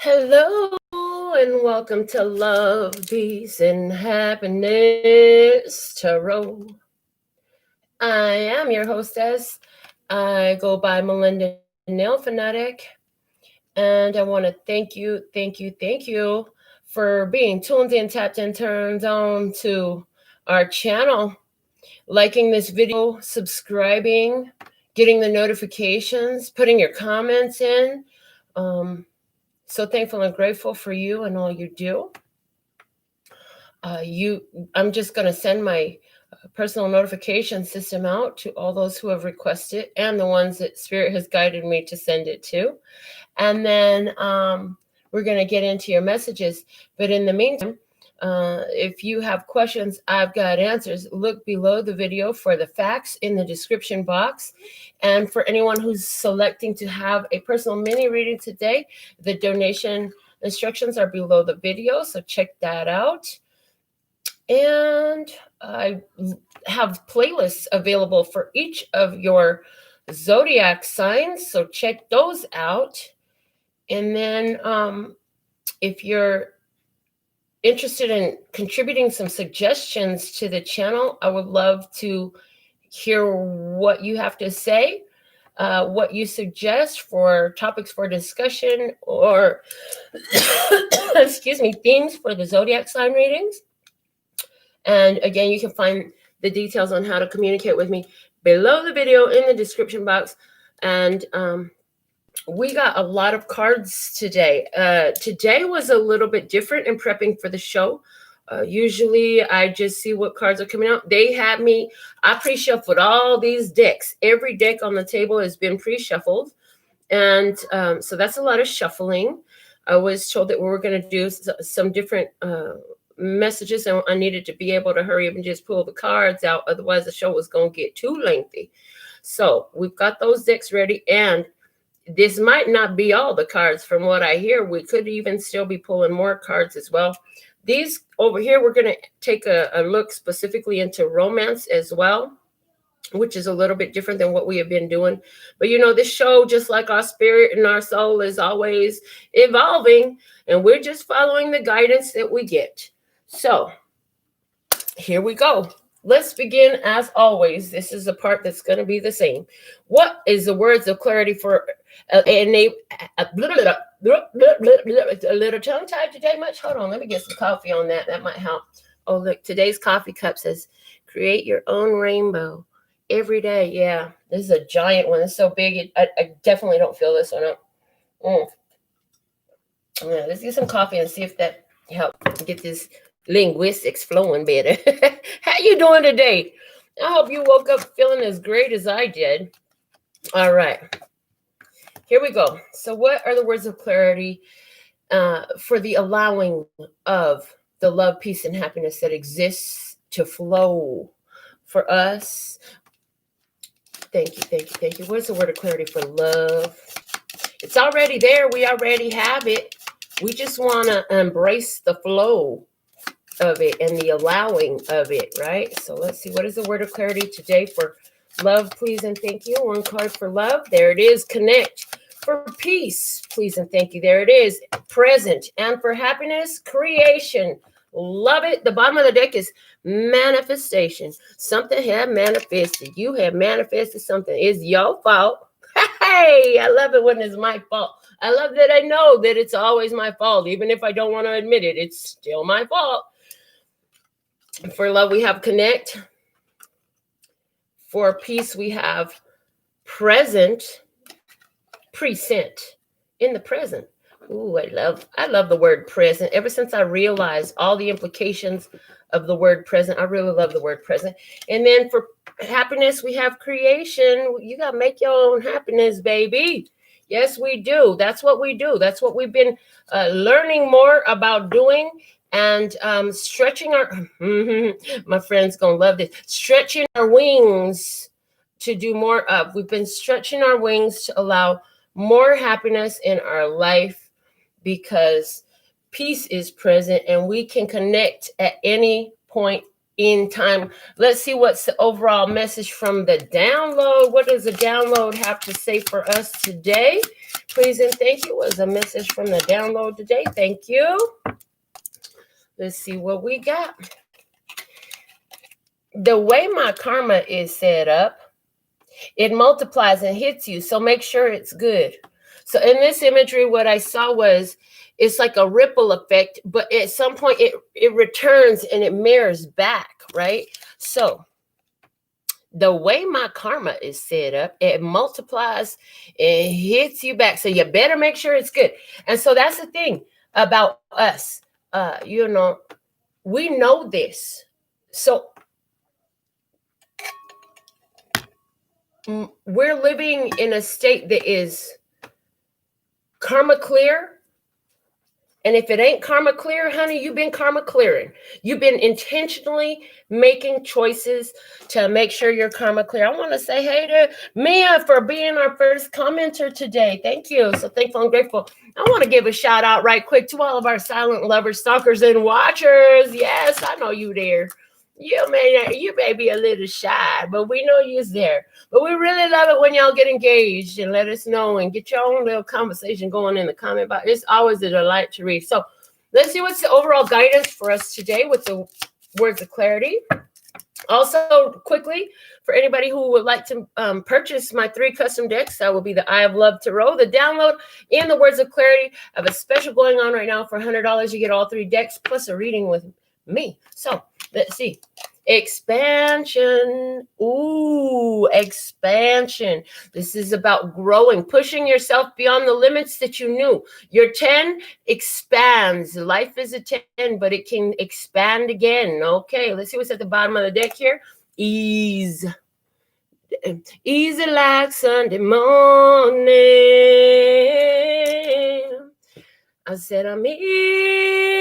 Hello and welcome to Love, Peace, and Happiness Tarot. I am your hostess. I go by Melinda NailFanatic, and I want to thank you for being tuned in, tapped in, turned on to our channel, liking this video, subscribing, getting the notifications, putting your comments in. So thankful and grateful for you and all you do. I'm just going to send my personal notification system out to all those who have requested and the ones that Spirit has guided me to send it to. And then we're going to get into your messages. But in the meantime, if you have questions, I've got answers. Look below the video for the facts in the description box. And for anyone who's selecting to have a personal mini reading today, the donation instructions are below the video, so check that out. And I have playlists available for each of your zodiac signs, so check those out. And then if you're interested in contributing some suggestions to the channel, I would love to hear what you have to say, what you suggest for topics for discussion or excuse me, themes for the zodiac sign readings. And again, you can find the details on how to communicate with me below the video in the description box. And we got a lot of cards today. Today was a little bit different in prepping for the show. Usually I just see what cards are coming out. They had me, I pre-shuffled all these decks. Every deck on the table has been pre-shuffled. And so that's a lot of shuffling. I was told that we were going to do some different messages, and I needed to be able to hurry up and just pull the cards out. Otherwise the show was going to get too lengthy. So we've got those decks ready, and this might not be all the cards. From what I hear, we could even still be pulling more cards as well. These over here, we're going to take a look specifically into romance as well, which is a little bit different than what we have been doing. But you know, this show, just like our spirit and our soul, is always evolving, and we're just following the guidance that we get. So here we go. Let's begin as always. This is the part that's going to be the same. What is the words of clarity for a little tongue tied today much? Hold on, let me get some coffee on that. That might help. Oh, look, today's coffee cup says, create your own rainbow every day. Yeah, this is a giant one. It's so big. I definitely don't feel this one up. Yeah, let's get some coffee and see if that helps get this linguistics flowing better. How you doing today? I hope you woke up feeling as great as I did. All right, here we go. So what are the words of clarity for the allowing of the love, peace, and happiness that exists to flow for us? Thank you. What's the word of clarity for love? It's already there. We already have it. We just want to embrace the flow of it and the allowing of it, right? So let's see, what is the word of clarity today for love, please, and thank you? One card for love. There it is. Connect. For peace, please, and thank you. There it is. Present. And for happiness, creation. Love it. The bottom of the deck is manifestation. Something have manifested. You have manifested something. It's your fault. Hey, I love it when it's my fault. I love that I know that it's always my fault. Even if I don't want to admit it, it's still my fault. For love, we have connect. For peace, we have present, present, in the present. Ooh, I love the word present. Ever since I realized all the implications of the word present, I really love the word present. And then for happiness, we have creation. You got to make your own happiness, baby. Yes, we do. That's what we do. That's what we've been learning more about doing, and stretching our, my friend's going to love this, stretching our wings to do more of. We've been stretching our wings to allow more happiness in our life, because peace is present and we can connect at any point in time. Let's see what's the overall message from the download. What does the download have to say for us today? Please and thank you was a message from the download today. Thank you. Let's see what we got. The way my karma is set up, it multiplies and hits you. So make sure it's good. So in this imagery, what I saw was it's like a ripple effect, but at some point it returns and it mirrors back, right? So the way my karma is set up, it multiplies and hits you back. So you better make sure it's good. And so that's the thing about us. You know, we know this. So we're living in a state that is karma clear. And if it ain't karma clear, honey, you've been karma clearing. You've been intentionally making choices to make sure you're karma clear. I want to say hey to Mia for being our first commenter today. Thank you. So thankful and grateful. I want to give a shout out right quick to all of our silent lovers, stalkers, and watchers. Yes, I know you there. You may be a little shy, but we know you're there. But we really love it when y'all get engaged and let us know and get your own little conversation going in the comment box. It's always a delight to read. So let's see what's the overall guidance for us today with the words of clarity. Also, quickly, for anybody who would like to purchase my 3 custom decks, that will be the Eye of Love Tarot, the download, and the words of clarity. I have a special going on right now for $100. You get all 3 decks plus a reading with me. So let's see. Expansion. Ooh, expansion. This is about growing, pushing yourself beyond the limits that you knew. Your 10 expands. Life is a 10, but it can expand again. Okay, let's see what's at the bottom of the deck here. Ease. Easy like Sunday morning. I said I'm easy.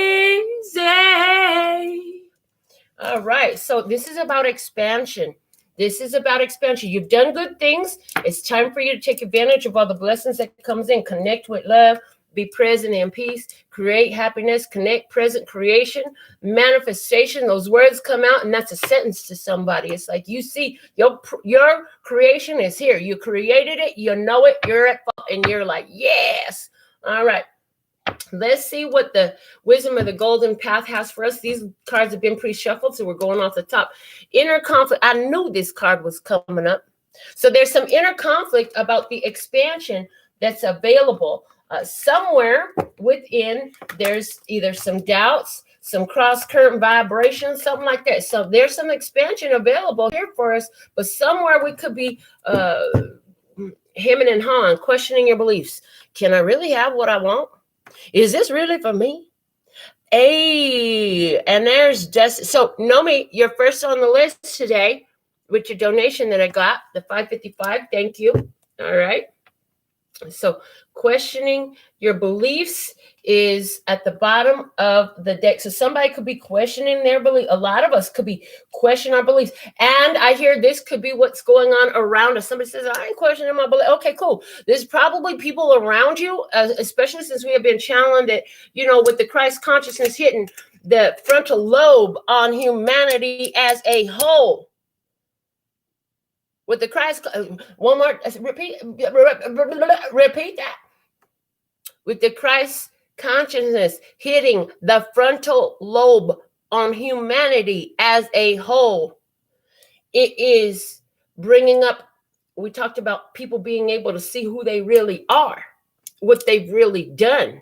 All right, so this is about expansion. This is about expansion. You've done good things. It's time for you to take advantage of all the blessings that comes in. Connect with love, be present in peace, create happiness, connect, present, creation, manifestation. Those words come out, and that's a sentence to somebody. It's like you see your creation is here. You created it. You know it. You're at fault, and you're like, yes. All right. Let's see what the wisdom of the golden path has for us. These cards have been pre-shuffled, so we're going off the top. Inner conflict. I knew this card was coming up. So there's some inner conflict about the expansion that's available. Somewhere within, there's either some doubts, some cross-current vibrations, something like that. So there's some expansion available here for us, but somewhere we could be hemming and hawing, questioning your beliefs. Can I really have what I want? Is this really for me? Hey, and there's just, so Nomi, you're first on the list today with your donation that I got, the $5.55. Thank you. All right. So questioning your beliefs is at the bottom of the deck. So somebody could be questioning their belief. A lot of us could be questioning our beliefs. And I hear this could be what's going on around us. Somebody says, I ain't questioning my belief. Okay, cool. There's probably people around you, especially since we have been challenged that, you know, with the Christ consciousness hitting the frontal lobe on humanity as a whole. With the Christ, one more, repeat that. With the Christ consciousness hitting the frontal lobe on humanity as a whole, it is bringing up, we talked about people being able to see who they really are, what they've really done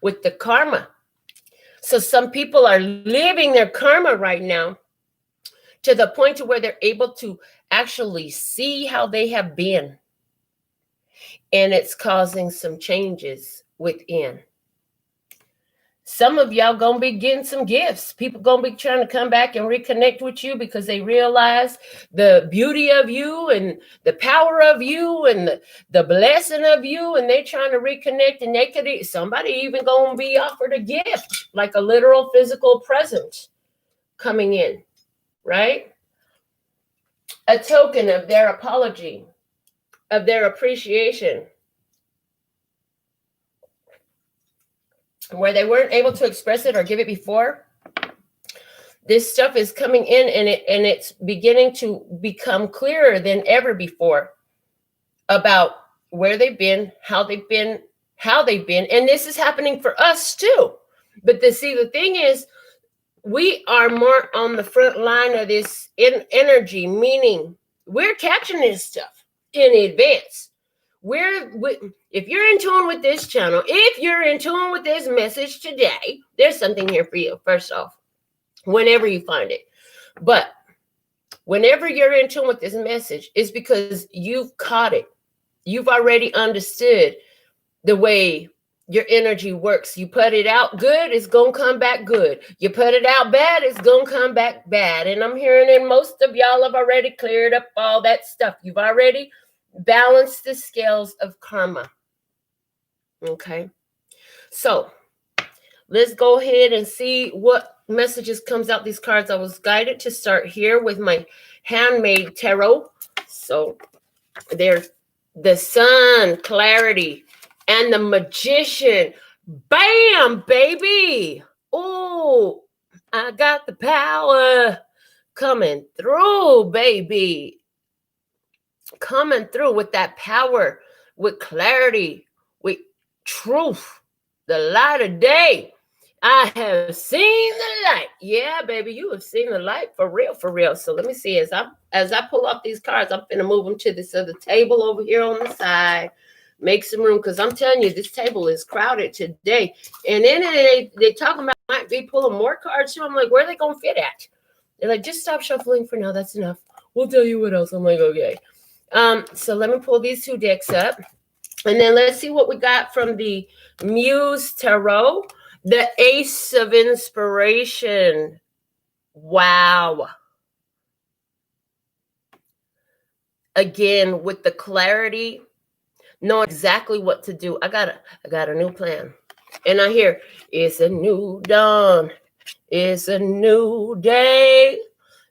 with the karma. So some people are living their karma right now to the point to where they're able to actually see how they have been. And it's causing some changes within. Some of y'all gonna be getting some gifts. People gonna be trying to come back and reconnect with you because they realize the beauty of you and the power of you and the blessing of you, and they're trying to reconnect. And they could, somebody even gonna be offered a gift, like a literal physical present coming in, right? A token of their apology, of their appreciation, where they weren't able to express it or give it before. This stuff is coming in, and it's beginning to become clearer than ever before about where they've been, how they've been, and this is happening for us too. But the thing is, we are more on the front line of this energy, meaning we're catching this stuff in advance. If you're in tune with this channel, if you're in tune with this message today, there's something here for you, first off, whenever you find it. But whenever you're in tune with this message, it's because you've caught it. You've already understood the way your energy works. You put it out good, it's going to come back good. You put it out bad, it's going to come back bad. And I'm hearing that most of y'all have already cleared up all that stuff. You've already balanced the scales of karma. Okay. So let's go ahead and see what messages comes out these cards. I was guided to start here with my handmade tarot. So there's the Sun, clarity, and the Magician. Bam, baby. Oh, I got the power coming through, baby. Coming through with that power, with clarity, with truth, the light of day. I have seen the light. Yeah, baby, you have seen the light for real, for real. So let me see, as I pull off these cards, I'm gonna move them to this other table over here on the side. Make some room, because I'm telling you, this table is crowded today. And then they talking about might be pulling more cards too. I'm like, where are they gonna fit at? They're like, just stop shuffling for now. That's enough. We'll tell you what else. I'm like, okay. So let me pull these two decks up, and then let's see what we got from the Muse Tarot. The Ace of Inspiration. Wow. Again, with the clarity, know exactly what to do. I got a new plan. And I hear, it's a new dawn. It's a new day.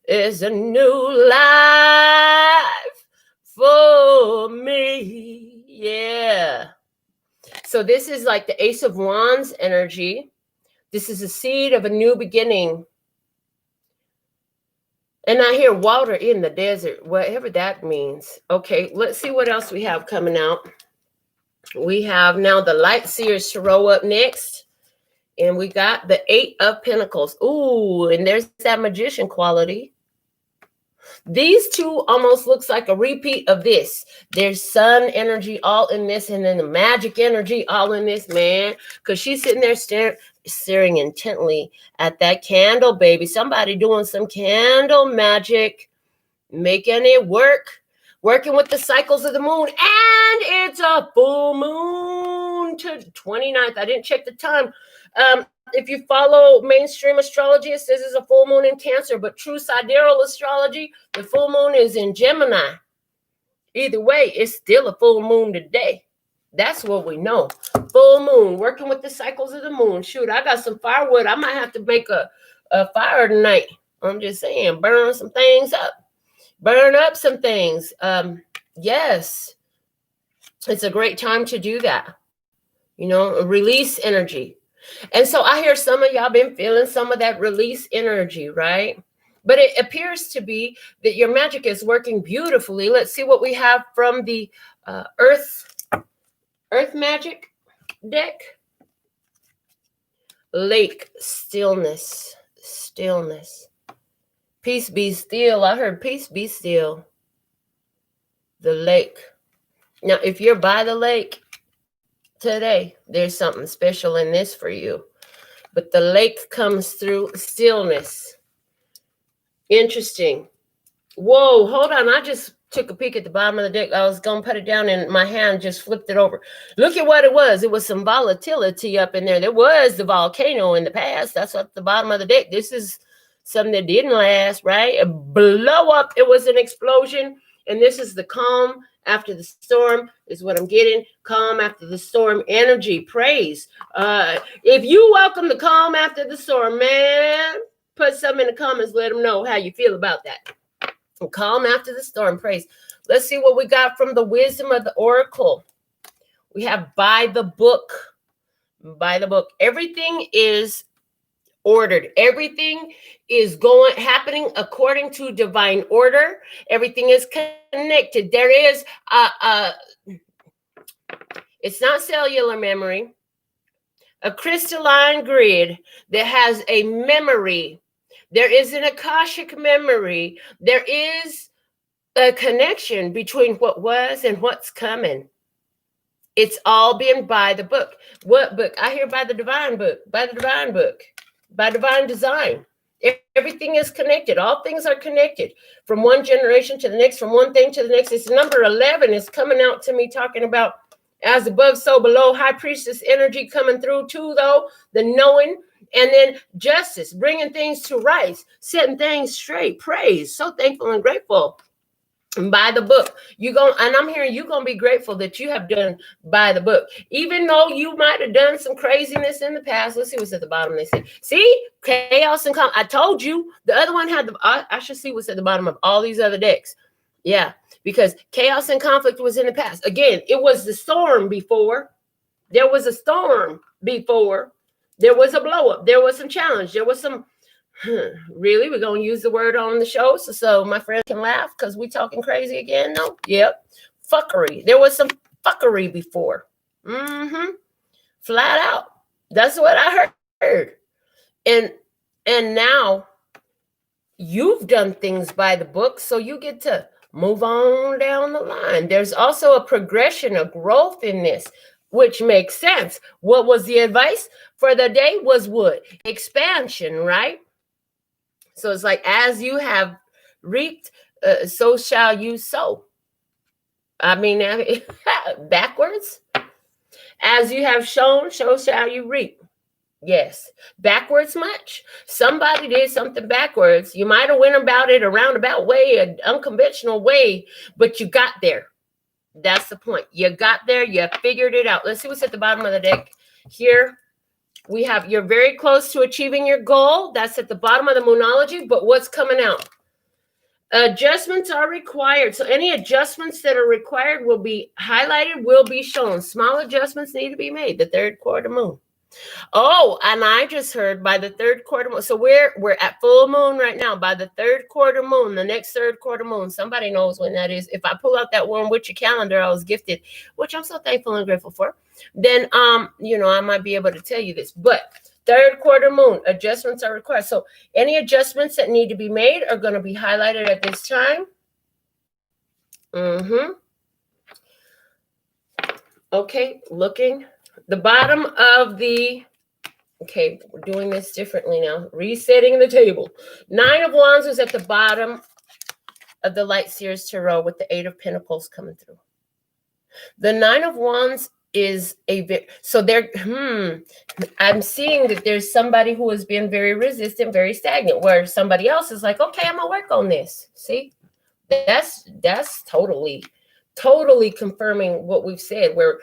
It's a new life for me. Yeah. So this is like the Ace of Wands energy. This is a seed of a new beginning. And I hear water in the desert, whatever that means. Okay, let's see what else we have coming out. We have now the Light Seers Tarot up next. And we got the 8 of Pentacles. Ooh, and there's that Magician quality. These two almost looks like a repeat of this. There's sun energy all in this, and then the magic energy all in this, man. Because she's sitting there staring intently at that candle, baby. Somebody doing some candle magic, making it work, working with the cycles of the moon. And it's a full moon to 29th. I didn't check the time. If you follow mainstream astrology, it says it's a full moon in Cancer, but true sidereal astrology, the full moon is in Gemini. Either way, it's still a full moon today. That's what we know. Full moon, working with the cycles of the moon. Shoot, I got some firewood. I might have to make a fire tonight. I'm just saying, burn some things up. Burn up some things. Yes, it's a great time to do that. You know, release energy. And so I hear some of y'all been feeling some of that release energy, right? But it appears to be that your magic is working beautifully. Let's see what we have from the Earth Magic deck. Lake, stillness. Peace be still. I heard peace be still. The lake. Now, if you're by the lake today, there's something special in this for you. But the lake comes through, stillness. Interesting. Whoa, hold on. I just took a peek at the bottom of the deck. I was going to put it down and my hand just flipped it over. Look at what it was. It was some volatility up in there. There was the volcano in the past. That's at the bottom of the deck. This is something that didn't last, right? A blow up. It was an explosion. And this is the calm after the storm is what I'm getting. Calm after the storm energy. Praise. If you welcome the calm after the storm, man, put something in the comments. Let them know how you feel about that. Calm after the storm. Praise. Let's see what we got from the wisdom of the oracle. We have by the book. By the book. Everything is ordered. Everything is happening according to divine order. Everything is connected. There is It's not cellular memory. A crystalline grid that has a memory. There is an Akashic memory. There is a connection between what was and what's coming. It's all been by the book. What book? I hear by the divine book, by the divine book, by divine design. Everything is connected. All things are connected from one generation to the next, from one thing to the next. It's number 11 is coming out to me talking about as above, so below, high priestess energy coming through too, though, the knowing, and then justice, bringing things to rights, setting things straight, praise, so thankful and grateful. By the book, and I'm hearing you're gonna be grateful that you have done by the book, even though you might have done some craziness in the past. Let's see what's at the bottom. They say, see, chaos and I told you the other one had I should see what's at the bottom of all these other decks. Yeah, because chaos and conflict was in the past. Again, it was the storm before. There was a storm before. There was a blow up. There was some challenge. There was some. Really, we're gonna use the word on the show so my friend can laugh because we talking crazy again. No, yep, fuckery. There was some fuckery before. Flat out. That's what I heard. And now you've done things by the book, so you get to move on down the line. There's also a progression, a growth in this, which makes sense. What was the advice for the day? Was what? Expansion, right? So it's like, as you have reaped, so shall you sow. I mean, backwards. As you have sown, so shall you reap. Yes. Backwards much. Somebody did something backwards. You might have went about it a roundabout way, an unconventional way, but you got there. That's the point. You got there. You figured it out. Let's see what's at the bottom of the deck here. We have, you're very close to achieving your goal. That's at the bottom of the Moonology, but what's coming out? Adjustments are required. So any adjustments that are required will be highlighted, will be shown. Small adjustments need to be made. The third quarter moon. Oh, and I just heard by the third quarter moon. So we're at full moon right now. By the third quarter moon, the next third quarter moon, somebody knows when that is. If I pull out that one with your calendar I was gifted, which I'm so thankful and grateful for, then I might be able to tell you this. But third quarter moon, adjustments are required. So any adjustments that need to be made are going to be highlighted at this time. Okay, looking. The bottom of the, okay, we're doing this differently now. Resetting the table. 9 of Wands is at the bottom of the Light Seers Tarot with the 8 of Pentacles coming through. The 9 of Wands is so there, I'm seeing that there's somebody who has been very resistant, very stagnant, where somebody else is like, okay, I'm gonna work on this. See, that's totally confirming what we've said, where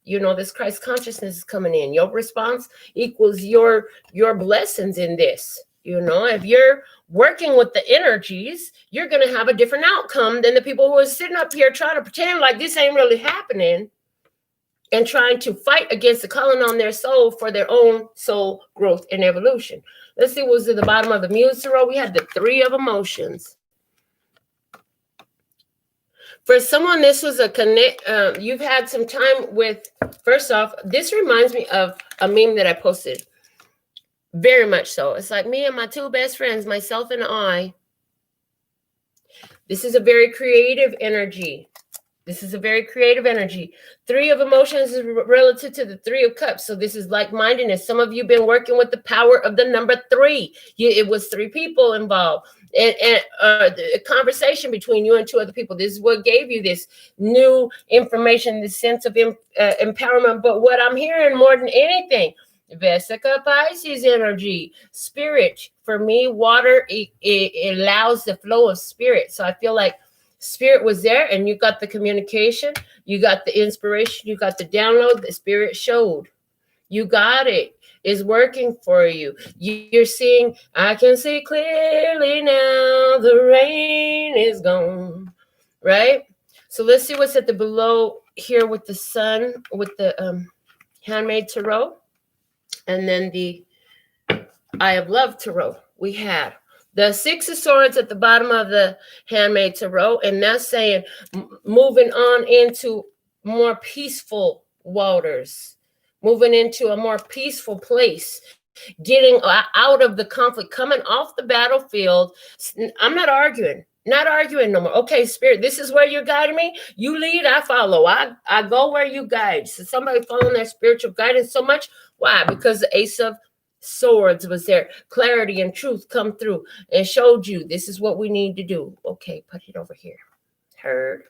this Christ consciousness is coming in. Your response equals your blessings in this. If you're working with the energies, you're going to have a different outcome than the people who are sitting up here trying to pretend like this ain't really happening and trying to fight against the calling on their soul for their own soul growth and evolution. Let's see what was at the bottom of the Muse Tarot. We had the 3 of Emotions. For someone, this was a connect. You've had some time with, first off, this reminds me of a meme that I posted. Very much so. It's like me and my 2 best friends, myself and I. This is a very creative energy. This is a very creative energy. 3 of Emotions is relative to the 3 of Cups. So this is like-mindedness. Some of you have been working with the power of the number 3. It was 3 people involved. And the conversation between you and 2 other people. This is what gave you this new information, this sense of empowerment. But what I'm hearing more than anything, Vesica Pisces energy, spirit. For me, water, it allows the flow of spirit. So I feel like spirit was there and you got the communication, you got the inspiration, you got the download, the spirit showed. You got it. Is working for you. You're seeing, I can see clearly now, the rain is gone, right? So let's see what's at the below here with the sun, with the Handmade Tarot, and then the Eye of Love Tarot. We have the 6 of Swords at the bottom of the Handmade Tarot, and that's saying moving on into more peaceful waters, moving into a more peaceful place, getting out of the conflict, coming off the battlefield. I'm not arguing no more. Okay, Spirit, this is where you're guiding me. You lead, I follow. I go where you guide. So somebody following their spiritual guidance so much. Why? Because the Ace of Swords was there. Clarity and truth come through and showed you this is what we need to do. Okay, put it over here. Heard.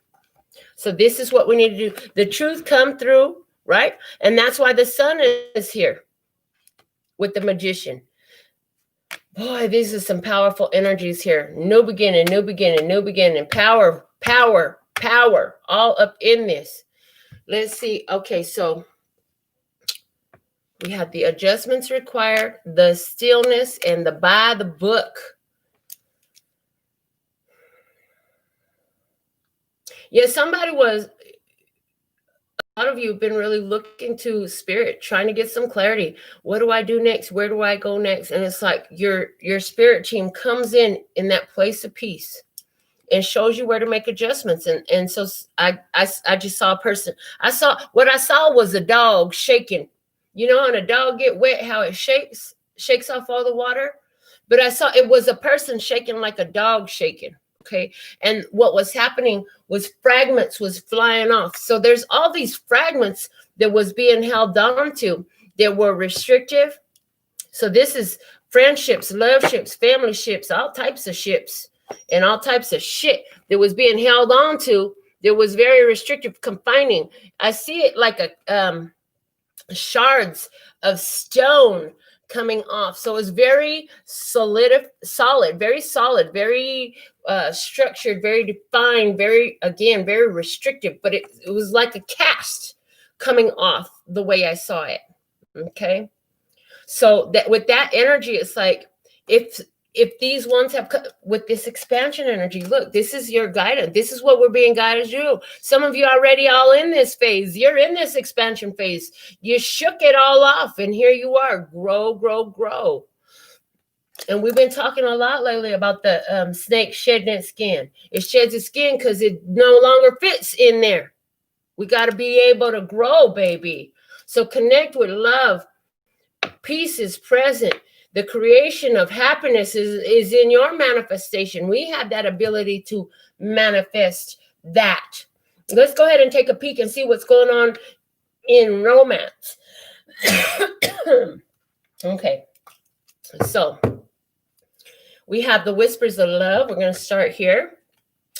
So this is what we need to do. The truth come through, right? And that's why the sun is here with the Magician. Boy, these are some powerful energies here. New beginning, new beginning, new beginning. Power, power, power, all up in this. Let's see. Okay, so we have the adjustments required, the stillness, and the by the book. Yeah, somebody was, a lot of you have been really looking to Spirit, trying to get some clarity. What do I do next? Where do I go next? And it's like your Spirit team comes in that place of peace and shows you where to make adjustments. And so I just saw a person. What I saw was a dog shaking. You know, when a dog get wet, how it shakes off all the water. But I saw it was a person shaking like a dog shaking. Okay. And what was happening was fragments was flying off. So there's all these fragments that was being held on to that were restrictive. So this is friendships, love ships, family ships, all types of ships and all types of shit that was being held on to that was very restrictive, confining. I see it like a shards of stone coming off. So it's very solid, very structured, very defined, very restrictive, but it was like a cast coming off the way I saw it. Okay. So that with that energy, it's like, if these ones have, with this expansion energy, look, this is your guidance. This is what we're being guided to do. Some of you are already all in this phase. You're in this expansion phase. You shook it all off, and here you are. Grow, grow, grow. And we've been talking a lot lately about the snake shedding its skin. It sheds its skin because it no longer fits in there. We got to be able to grow, baby. So connect with love. Peace is present. The creation of happiness is in your manifestation. We have that ability to manifest that. Let's go ahead and take a peek and see what's going on in romance. Okay. So we have the whispers of love. We're going to start here.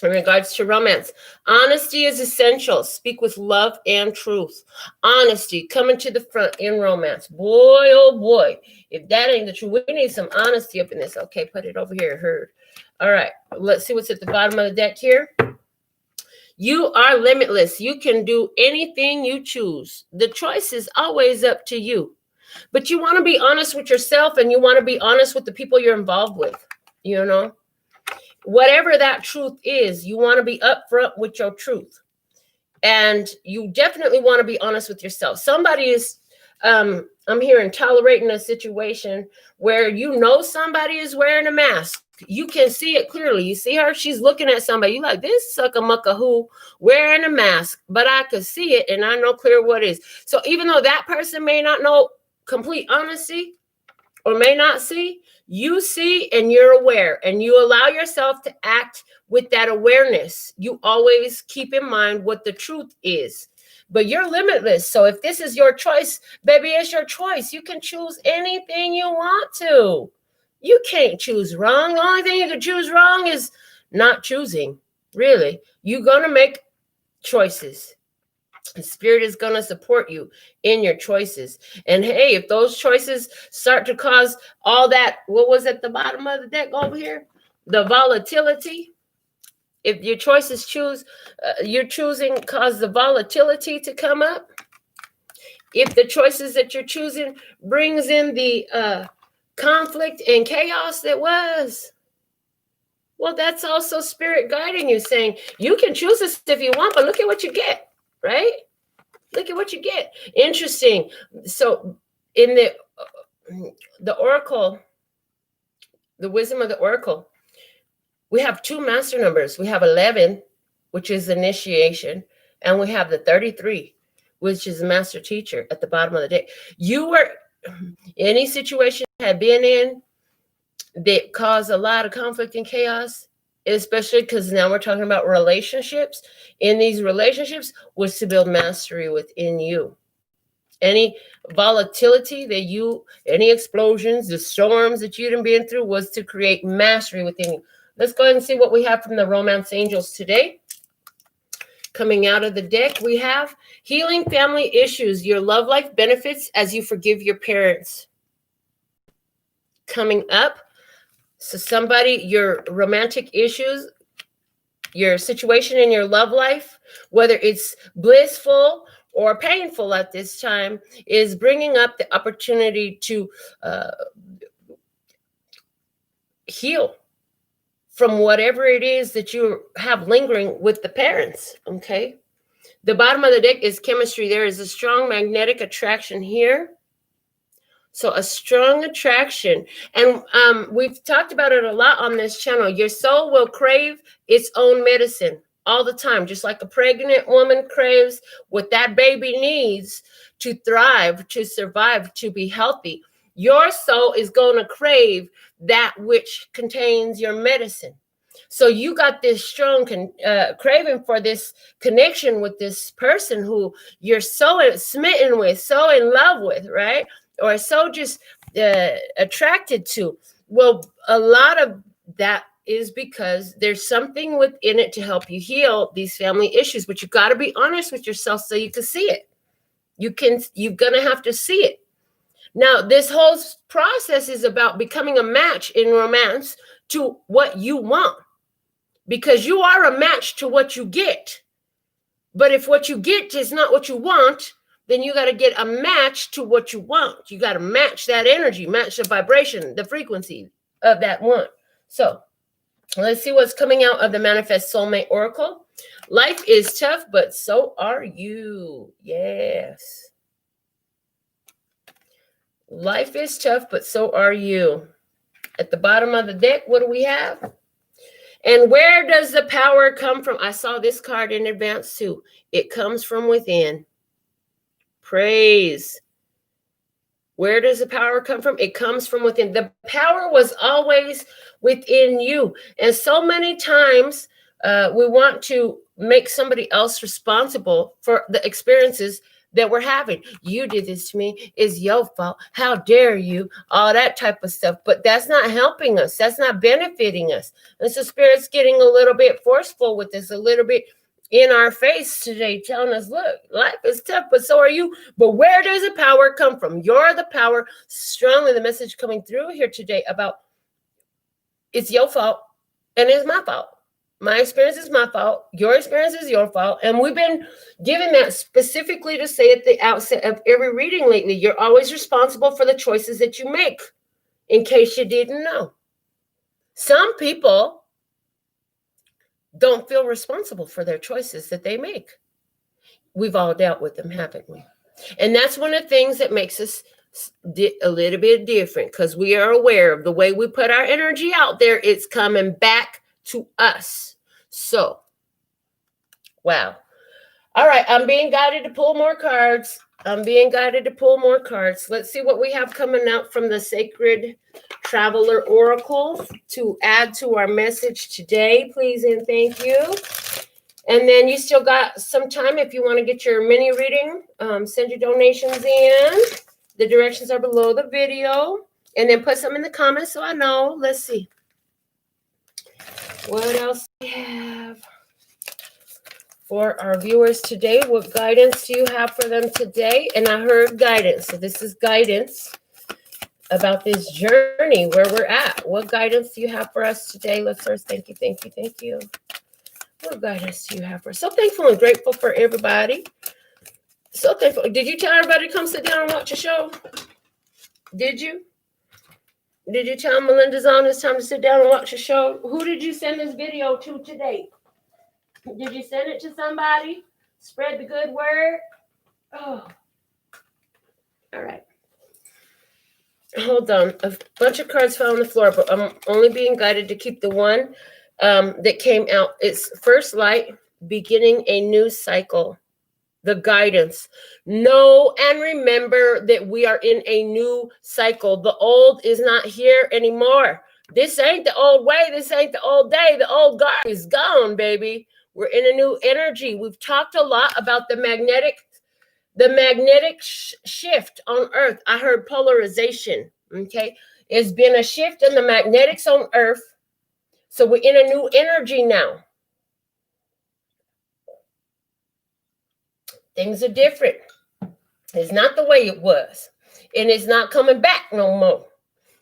In regards to romance, honesty is essential. Speak with love and truth. Honesty coming to the front in romance. Boy, oh boy. If that ain't the truth, we need some honesty up in this. Okay, put it over here. Heard. All right. Let's see what's at the bottom of the deck here. You are limitless. You can do anything you choose. The choice is always up to you. But you want to be honest with yourself, and you want to be honest with the people you're involved with. You know? Whatever that truth is, you want to be upfront with your truth. And you definitely want to be honest with yourself. Somebody is, I'm hearing, tolerating a situation where you know somebody is wearing a mask. You can see it clearly. You see her, she's looking at somebody. You like, this sucker-mucker who wearing a mask, but I could see it and I know clear what it is. So even though that person may not know complete honesty or may not see, you see and you're aware, and you allow yourself to act with that awareness. You always keep in mind what the truth is, but you're limitless. So if this is your choice, baby, it's your choice. You can choose anything you want to. You can't choose wrong. The only thing you can choose wrong is not choosing. Really, you're going to make choices. The Spirit is going to support you in your choices. And hey, if those choices start to cause all that, what was at the bottom of the deck over here? The volatility. If your choices you're choosing cause the volatility to come up. If the choices that you're choosing brings in the conflict and chaos that was, well, that's also Spirit guiding you, saying you can choose this if you want, but look at what you get. Right? Look at what you get. Interesting. So in the oracle, the wisdom of the oracle, we have two master numbers. We have 11, which is initiation, And we have the 33, which is a master teacher at the bottom of the deck. You were, any situation you had been in that caused a lot of conflict and chaos, especially because now we're talking about relationships. In these relationships was to build mastery within you. Any volatility that you, any explosions, the storms that you'd been through was to create mastery within you. Let's go ahead and see what we have from the Romance Angels today. Coming out of the deck, we have healing family issues. Your love life benefits as you forgive your parents. Coming up, so somebody, your romantic issues, your situation in your love life, whether it's blissful or painful at this time, is bringing up the opportunity to heal from whatever it is that you have lingering with the parents, okay? The bottom of the deck is chemistry. There is a strong magnetic attraction here. So a strong attraction. And we've talked about it a lot on this channel. Your soul will crave its own medicine all the time, just like a pregnant woman craves what that baby needs to thrive, to survive, to be healthy. Your soul is going to crave that which contains your medicine. So you got this strong craving for this connection with this person who you're so smitten with, so in love with, right? Or so just attracted to. Well, a lot of that is because there's something within it to help you heal these family issues, but you got to be honest with yourself so you can see it. You're going to have to see it. Now, this whole process is about becoming a match in romance to what you want, because you are a match to what you get. But if what you get is not what you want, then you got to get a match to what you want. You got to match that energy, match the vibration, the frequency of that one. So let's see what's coming out of the Manifest Soulmate Oracle. Life is tough, but so are you. Yes. Life is tough, but so are you. At the bottom of the deck, what do we have? And where does the power come from? I saw this card in advance too. It comes from within. Praise. Where does the power come from? It comes from within. The power was always within you. And so many times we want to make somebody else responsible for the experiences that we're having. You did this to me. It's your fault. How dare you? All that type of stuff. But that's not helping us. That's not benefiting us. And so Spirit's getting a little bit forceful with this, a little bit in our face today, telling us, look, life is tough, but so are you. But where does the power come from? You're the power. Strongly the message coming through here today about it's your fault and it's my fault. My experience is my fault. Your experience is your fault. And we've been given that specifically to say at the outset of every reading lately. You're always responsible for the choices that you make, in case you didn't know. Some people don't feel responsible for their choices that they make. We've all dealt with them, haven't we? And that's one of the things that makes us a little bit different, because we are aware of the way we put our energy out there. It's coming back to us. So, wow. All right, I'm being guided to pull more cards. Let's see what we have coming out from the Sacred Traveler Oracle to add to our message today, please and thank you. And then you still got some time if you want to get your mini reading. Send your donations in. The directions are below the video. And then put some in the comments so I know. Let's see. What else do we have for our viewers today? What guidance do you have for them today? And I heard guidance. So this is guidance about this journey where we're at. What guidance do you have for us today? Let's first thank you. What guidance do you have for us? So thankful and grateful for everybody. So thankful. Did you tell everybody to come sit down and watch a show? Did you? Did you tell Melinda's on it's time to sit down and watch a show? Who did you send this video to today? Did you send it to somebody? Spread the good word? Oh. All right. Hold on. A bunch of cards fell on the floor, but I'm only being guided to keep the one that came out. It's First Light, beginning a new cycle. The guidance. Know and remember that we are in a new cycle. The old is not here anymore. This ain't the old way. This ain't the old day. The old guard is gone, baby. We're in a new energy. We've talked a lot about the magnetic shift on Earth. I heard polarization. Okay. It's been a shift in the magnetics on Earth. So we're in a new energy now. Things are different. It's not the way it was. And it's not coming back no more.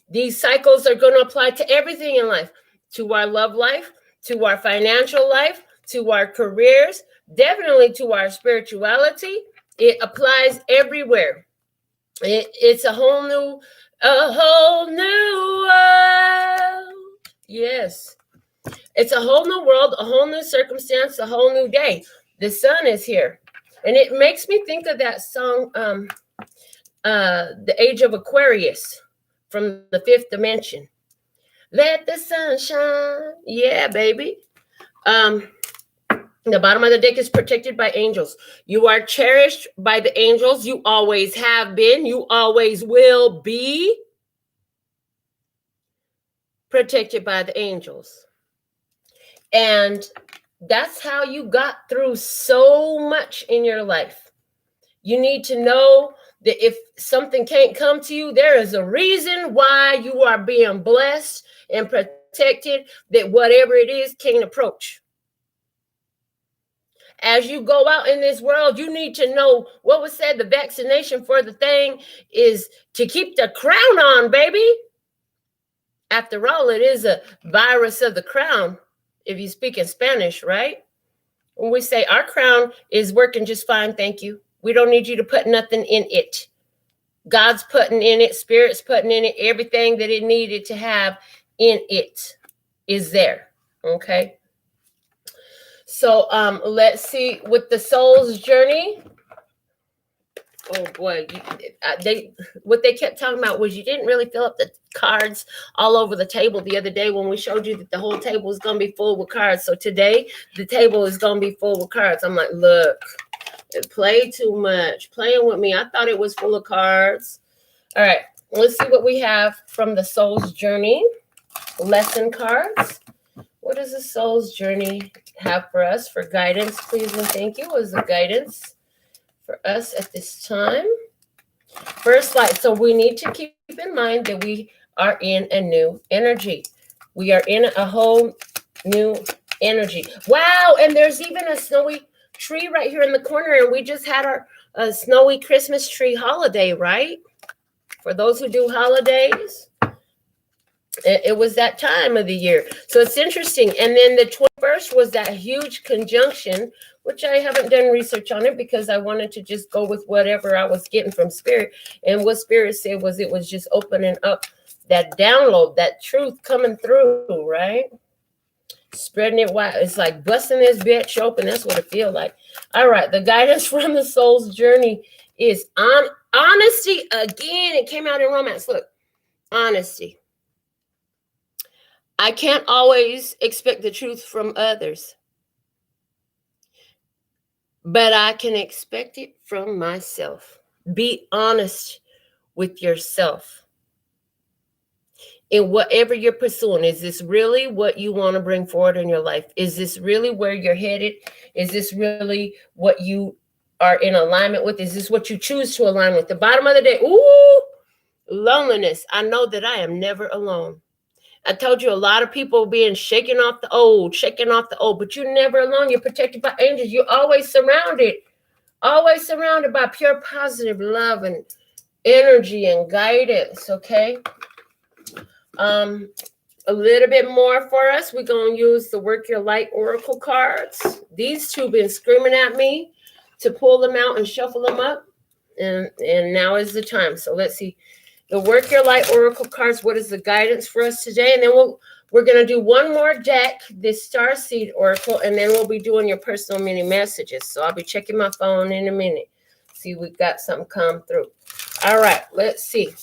These cycles are going to apply to everything in life, to our love life, to our financial life, to our careers, definitely to our spirituality. It applies everywhere. It's a whole new world. Yes. It's a whole new world, a whole new circumstance, a whole new day. The sun is here. And it makes me think of that song, The Age of Aquarius from the Fifth Dimension. Let the sun shine. Yeah, baby. The bottom of the deck is protected by angels. You are cherished by the angels. You always have been. You always will be protected by the angels. And that's how you got through so much in your life. You need to know that if something can't come to you, there is a reason why you are being blessed and protected, that whatever it is can't approach. As you go out in this world, you need to know what was said. The vaccination for the thing is to keep the crown on, baby. After all, it is a virus of the crown, if you speak in Spanish, right? When we say our crown is working just fine, thank you. We don't need you to put nothing in it. God's putting in it, Spirit's putting in it, everything that it needed to have in it is there, okay? So let's see with the soul's journey. Oh boy, what they kept talking about was you didn't really fill up the cards all over the table the other day when we showed you that the whole table was going to be full with cards. So today the table is going to be full with cards. I'm like, look, it played too much, playing with me. I thought it was full of cards. All right, let's see what we have from the soul's journey. Lesson cards. What does the soul's journey have for us for guidance, please and thank you? What is the guidance for us at this time? First light. So we need to keep in mind that we are in a new energy. We are in a whole new energy. Wow. And there's even a snowy tree right here in the corner. And we just had our snowy Christmas tree holiday, right? For those who do holidays, it was that time of the year. So it's interesting. And then the 21st was that huge conjunction, which I haven't done research on it because I wanted to just go with whatever I was getting from Spirit. And what Spirit said was it was just opening up that download, that truth coming through, right? Spreading it wide. It's like busting this bitch open. That's what it feels like. All right. The guidance from the soul's journey is on honesty. Again, it came out in romance. Look, honesty. I can't always expect the truth from others, but I can expect it from myself. Be honest with yourself. In whatever you're pursuing, is this really what you want to bring forward in your life? Is this really where you're headed? Is this really what you are in alignment with? Is this what you choose to align with? The bottom of the day, ooh, loneliness. I know that I am never alone. I told you a lot of people being shaking off the old, but you're never alone. You're protected by angels. You're always surrounded by pure positive love and energy and guidance, okay? A little bit more for us. We're going to use the Work Your Light Oracle cards. These two been screaming at me to pull them out and shuffle them up, and now is the time. So let's see. The Work Your Light Oracle cards, what is the guidance for us today? And then we're going to do one more deck, this Starseed Oracle, and then we'll be doing your personal mini messages. So I'll be checking my phone in a minute. See, we've got something come through. All right, let's see.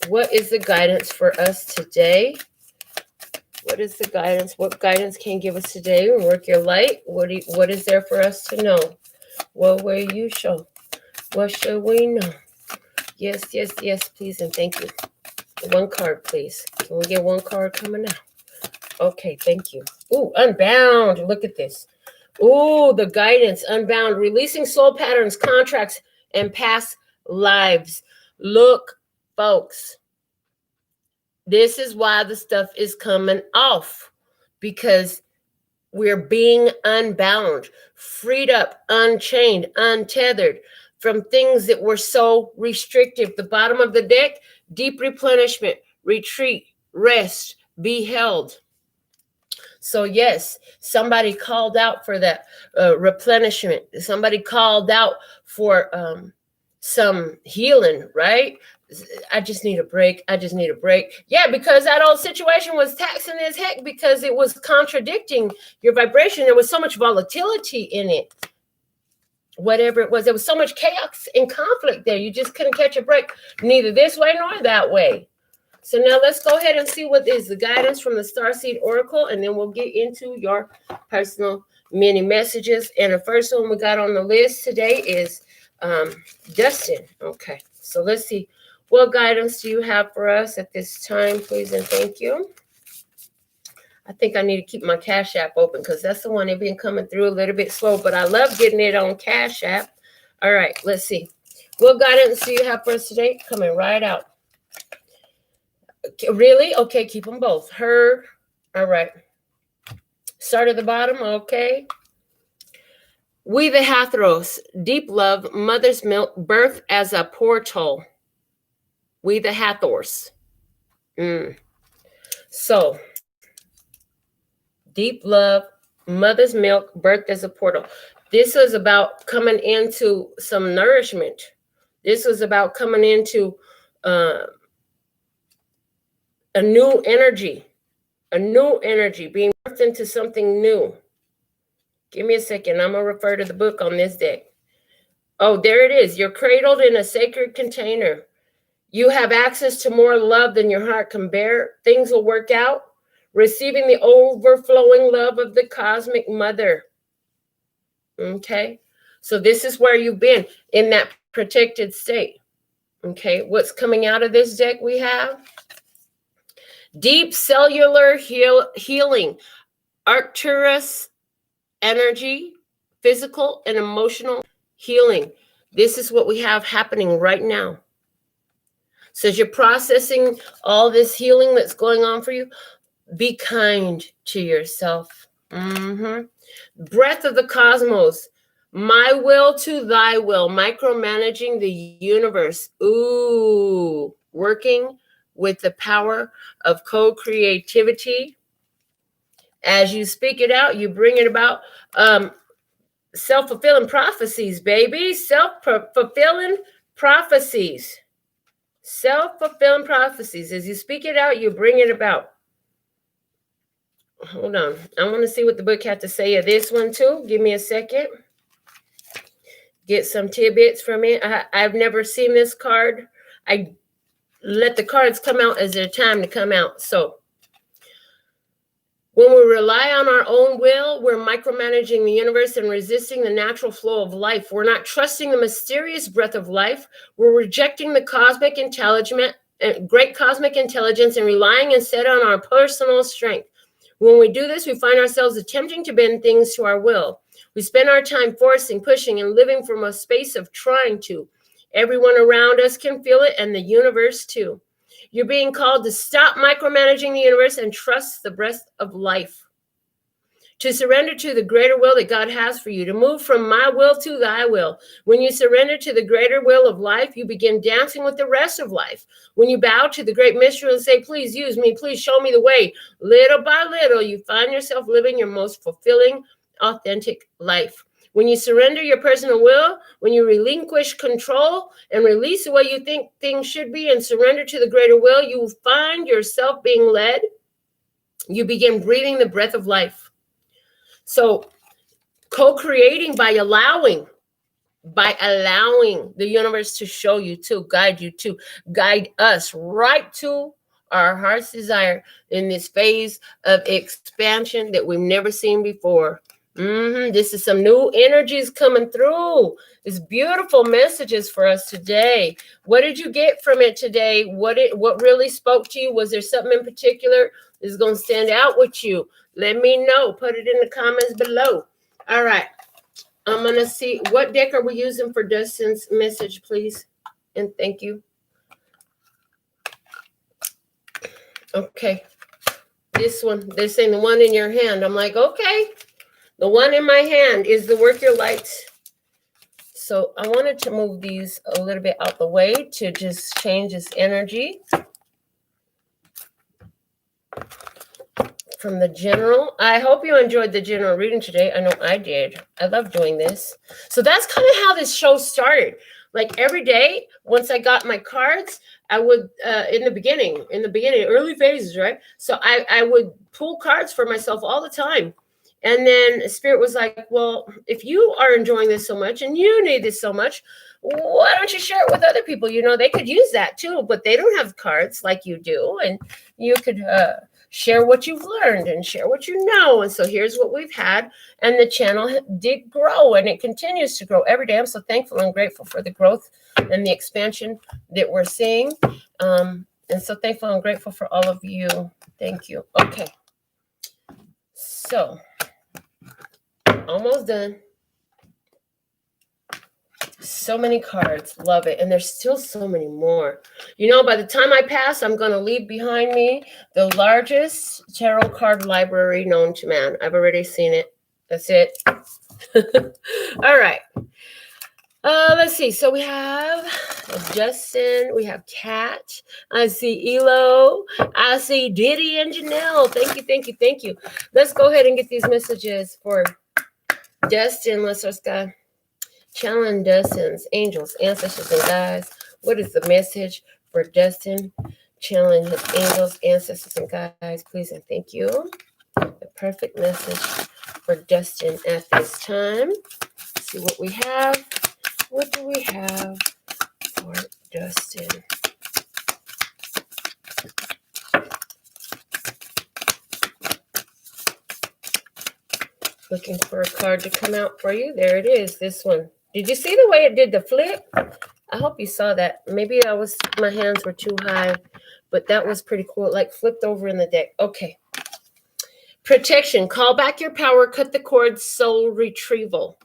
What is the guidance for us today What is the guidance? What guidance can you give us today? Work your light. What is there for us to know? What will you show? What should we know? Yes, yes, yes, please, and thank you. One card, please. Can we get one card coming out? Okay, thank you. Ooh, Unbound. Look at this. Ooh, the guidance. Unbound. Releasing soul patterns, contracts, and past lives. Look, folks. This is why the stuff is coming off. Because we're being unbound, freed up, unchained, untethered from things that were so restrictive. The bottom of the deck, deep replenishment, retreat, rest, be held. So yes, somebody called out for that replenishment. Somebody called out for some healing, right? I just need a break. I just need a break. Yeah, because that old situation was taxing as heck because it was contradicting your vibration. There was so much volatility in it. Whatever it was, there was so much chaos and conflict there. You just couldn't catch a break, neither this way nor that way. So now let's go ahead and see what is the guidance from the Starseed Oracle, and then we'll get into your personal mini messages. And the first one we got on the list today is Dustin. Okay, so let's see. What guidance do you have for us at this time, please, and thank you. I think I need to keep my Cash App open because that's the one that's been coming through a little bit slow, but I love getting it on Cash App. All right, let's see. What guidance do you have for us today? Coming right out. Really? Okay, keep them both. Her. All right. Start at the bottom. Okay. We the Hathros, deep love, mother's milk, birth as a portal. We the Hathors. So, deep love, mother's milk, birth as a portal. This was about coming into some nourishment. This was about coming into a new energy, being birthed into something new. Give me a second. I'm going to refer to the book on this deck. Oh, there it is. You're cradled in a sacred container. You have access to more love than your heart can bear. Things will work out. Receiving the overflowing love of the cosmic mother. Okay. So this is where you've been in that protected state. Okay. What's coming out of this deck we have? Deep cellular healing. Arcturus energy, physical and emotional healing. This is what we have happening right now. So as you're processing all this healing that's going on for you, be kind to yourself. Breath of the cosmos. My will to thy will. Micromanaging the universe. Ooh. Working with the power of co-creativity. As you speak it out, you bring it about. Self-fulfilling prophecies, baby. Self-fulfilling prophecies. Self-fulfilling prophecies. As you speak it out, you bring it about. Hold on. I want to see what the book had to say of this one too. Give me a second. Get some tidbits from it. I've never seen this card. I let the cards come out as their time to come out. So when we rely on our own will, we're micromanaging the universe and resisting the natural flow of life. We're not trusting the mysterious breath of life. We're rejecting the cosmic intelligence, great cosmic intelligence, and relying instead on our personal strength. When we do this, we find ourselves attempting to bend things to our will. We spend our time forcing, pushing, and living from a space of trying to. Everyone around us can feel it, and the universe too. You're being called to stop micromanaging the universe and trust the breath of life. To surrender to the greater will that God has for you. To move from my will to thy will. When you surrender to the greater will of life, you begin dancing with the rest of life. When you bow to the great mystery and say, please use me, please show me the way. Little by little, you find yourself living your most fulfilling, authentic life. When you surrender your personal will, when you relinquish control and release the way you think things should be and surrender to the greater will, you will find yourself being led. You begin breathing the breath of life. So co-creating by allowing the universe to show you, to guide you, to guide us right to our heart's desire in this phase of expansion that we've never seen before. This is some new energies coming through. It's beautiful messages for us today. What did you get from it today? What really spoke to you? Was there something in particular that's going to stand out with you? Let me know. Put it in the comments below. All right. I'm going to see. What deck are we using for Dustin's message, please? And thank you. Okay. This one. They're saying the one in your hand. I'm like, okay. The one in my hand is the Work Your Lights. So I wanted to move these a little bit out the way to just change this energy. From the general. I hope you enjoyed the general reading today. I know I did. I love doing this. So that's kind of how this show started. Like every day, once I got my cards, I would, in the beginning, early phases, right? So I would pull cards for myself all the time. And then Spirit was like, well, if you are enjoying this so much and you need this so much, why don't you share it with other people? You know, they could use that too, but they don't have cards like you do. And you could share what you've learned and share what you know. And so here's what we've had. And the channel did grow and it continues to grow every day. I'm so thankful and grateful for the growth and the expansion that we're seeing. And so thankful and grateful for all of you. Thank you. Okay. So almost done. So many cards. Love it. And there's still so many more. You know, by the time I pass, I'm going to leave behind me the largest tarot card library known to man. I've already seen it. That's it. All right. Let's see. So we have Justin. We have Kat. I see Elo. I see Diddy and Janelle. Thank you, thank you, thank you. Let's go ahead and get these messages for Justin. Let's just go. Challenge Dustin's angels, ancestors, and guides. What is the message for Dustin? Challenge his angels, ancestors, and guides, please and thank you. The perfect message for Dustin at this time. Let's see what we have. What do we have for Dustin? Looking for a card to come out for you. There it is, this one. Did you see the way it did the flip? I hope you saw that. Maybe my hands were too high, but that was pretty cool. It like flipped over in the deck. Okay. Protection. Call back your power. Cut the cords. Soul retrieval.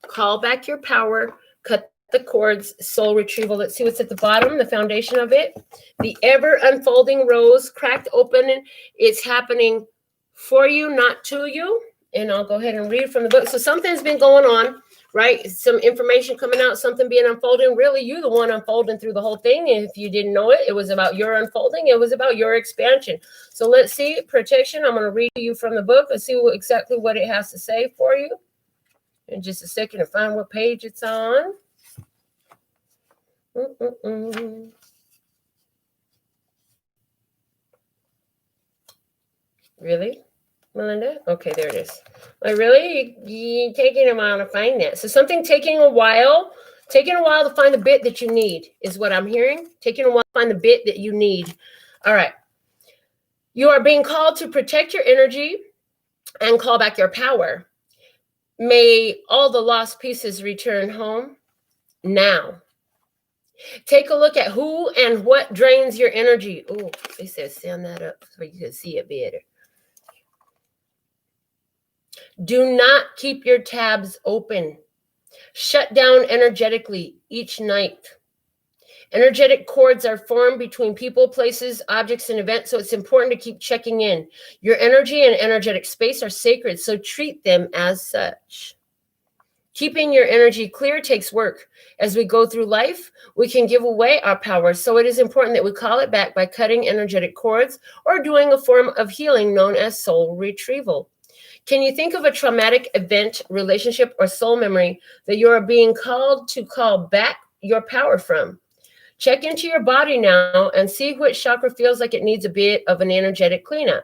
Call back your power. Cut the cords. Soul retrieval. Let's see what's at the bottom, the foundation of it. The ever unfolding rose cracked open. It's happening for you, not to you. And I'll go ahead and read from the book. So something's been going on. Right? Some information coming out, something being unfolding. Really, you the one unfolding through the whole thing. And if you didn't know it, it was about your unfolding. It was about your expansion. So let's see. Protection. I'm going to read you from the book. Let's see exactly what it has to say for you. In just a second to find what page it's on. Really? Melinda? Okay, there it is. Like, really? You're taking a while to find that. So something taking a while to find the bit that you need is what I'm hearing. Taking a while to find the bit that you need. All right. You are being called to protect your energy and call back your power. May all the lost pieces return home now. Take a look at who and what drains your energy. Oh, they said stand that up so you can see it better. Do not keep your tabs open. Shut down energetically each night. Energetic cords are formed between people, places, objects, and events, so it's important to keep checking in. Your energy and energetic space are sacred, so treat them as such. Keeping your energy clear takes work. As we go through life, we can give away our power, so it is important that we call it back by cutting energetic cords or doing a form of healing known as soul retrieval. Can you think of a traumatic event, relationship, or soul memory that you are being called to call back your power from? Check into your body now and see which chakra feels like it needs a bit of an energetic cleanup.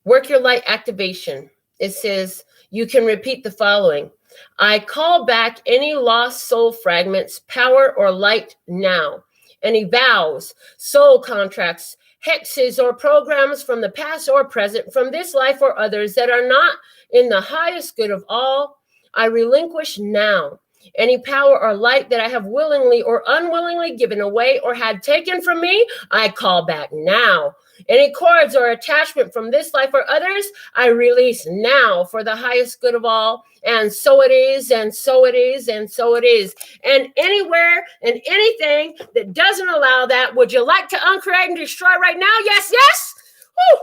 Work your light activation. It says you can repeat the following. I call back any lost soul fragments, power, or light now. any vows, soul contracts, hexes, or programs from the past or present, from this life or others that are not in the highest good of all, I relinquish now. Any power or light that I have willingly or unwillingly given away or had taken from me, I call back now. Any cords or attachment from this life or others, I release now for the highest good of all. And so it is, and so it is, and so it is. And anywhere and anything that doesn't allow that, would you like to uncreate and destroy right now? Yes, yes. Woo!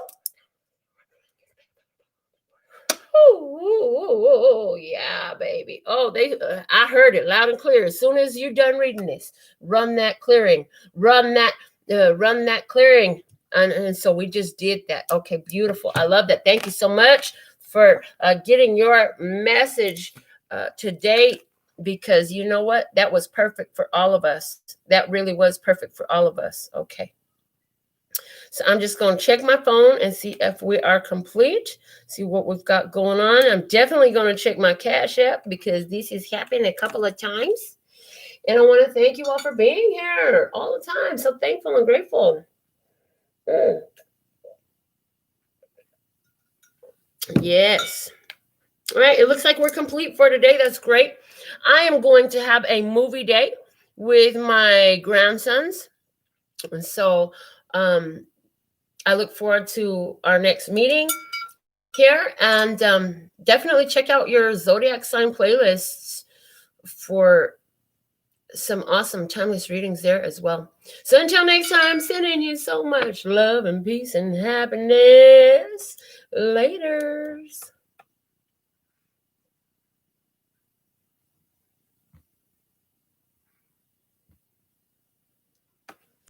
Oh, yeah, baby. Oh, I heard it loud and clear. As soon as you're done reading this, run that clearing, run that clearing. And so we just did that. Okay, beautiful. I love that. Thank you so much for getting your message today, because you know what? That was perfect for all of us. That really was perfect for all of us. Okay. So I'm just going to check my phone and see if we are complete, see what we've got going on. I'm definitely going to check my Cash App because this has happened a couple of times. And I want to thank you all for being here all the time. So thankful and grateful. Yes. All right. It looks like we're complete for today. That's great. I am going to have a movie day with my grandsons. And so, I look forward to our next meeting here, and definitely check out your zodiac sign playlists for some awesome timeless readings there as well. So until next time, sending you so much love and peace and happiness. Laters.